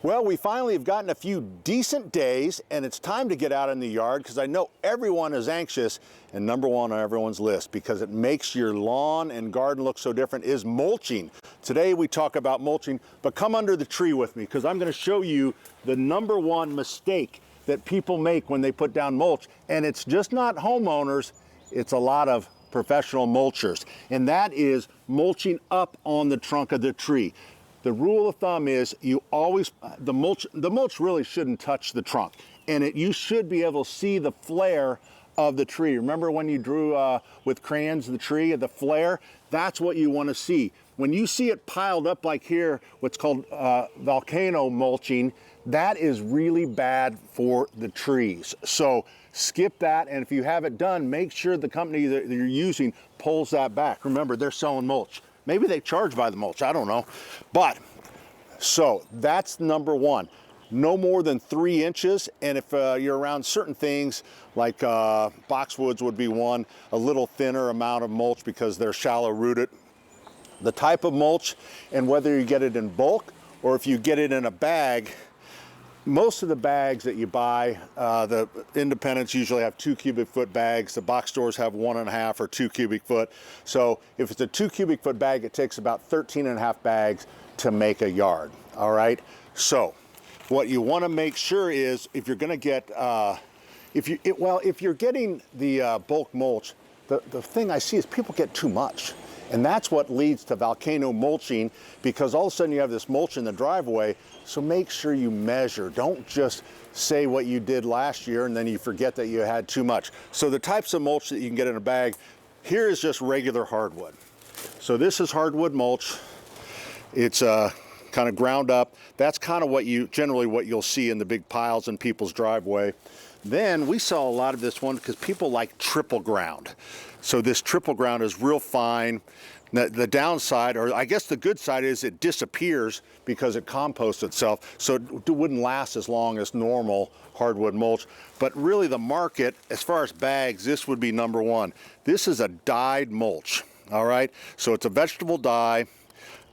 Well, we finally have gotten a few decent days, and it's time to get out in the yard because I know everyone is anxious, and number one on everyone's list because it makes your lawn and garden look so different is mulching. Today we talk about mulching, but come under the tree with me because I'm going to show you the number one mistake that people make when they put down mulch, and it's just not homeowners, it's a lot of professional mulchers, and that is mulching up on the trunk of the tree. The rule of thumb is you always, the mulch really shouldn't touch the trunk, and you should be able to see the flare of the tree. Remember when you drew with crayons the tree, the flare? That's what you want to see. When you see it piled up like here, what's called volcano mulching, that is really bad for the trees. So skip that, and if you have it done, make sure the company that you're using pulls that back. Remember, they're selling mulch. Maybe they charge by the mulch, I don't know. But, so that's number one. No more than 3 inches, and if you're around certain things, like boxwoods would be one, a little thinner amount of mulch because they're shallow rooted. The type of mulch, and whether you get it in bulk or if you get it in a bag, most of the bags that you buy, the independents usually have 2 cubic foot bags. The box stores have 1.5 or 2 cubic foot. So if it's a 2 cubic foot bag, it takes about 13.5 bags to make a yard. All right. So what you want to make sure is if you're going to get, if you're getting the bulk mulch, the thing I see is people get too much. And that's what leads to volcano mulching, because all of a sudden you have this mulch in the driveway. So make sure you measure. Don't just say what you did last year and then you forget that you had too much. So the types of mulch that you can get in a bag, here is just regular hardwood. So this is hardwood mulch. It's kind of ground up. That's kind of generally what you'll see in the big piles in people's driveway. Then we sell a lot of this one because people like triple ground. So this triple ground is real fine. The downside, or I guess the good side, is it disappears because it composts itself, so it wouldn't last as long as normal hardwood mulch. But really the market, as far as bags, this would be number one. This is a dyed mulch, all right? So it's a vegetable dye.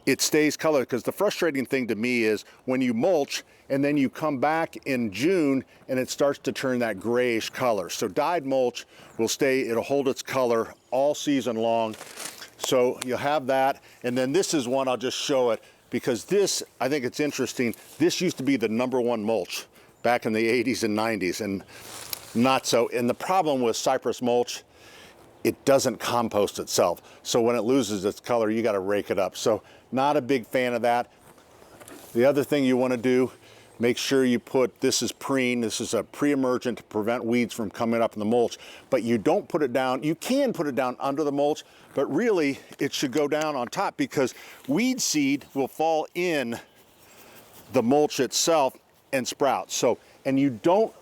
It stays colored, because the frustrating thing to me is when you mulch and then you come back in June and it starts to turn that grayish color. So dyed mulch will stay, it'll hold its color all season long. So you'll have that. And then this is one, I'll just show it, because this, I think it's interesting. This used to be the number one mulch back in the 80s and 90s, and not so. And the problem with cypress mulch, it doesn't compost itself. So when it loses its color, you got to rake it up. So not a big fan of that. The other thing you want to do, make sure you put, this is preen, this is a pre-emergent to prevent weeds from coming up in the mulch, but you don't put it down. You can put it down under the mulch, but really it should go down on top, because weed seed will fall in the mulch itself and sprout. So, and you don't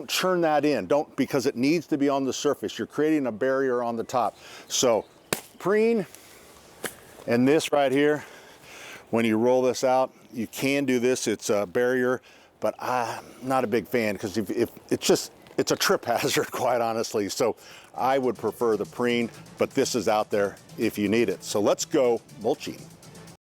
churn that in, because it needs to be on the surface. You're creating a barrier on the top. So preen, and this right here, when you roll this out, you can do this. It's a barrier, but I'm not a big fan, because if it's a trip hazard, quite honestly. So I would prefer the preen, but this is out there if you need it. So let's go mulching.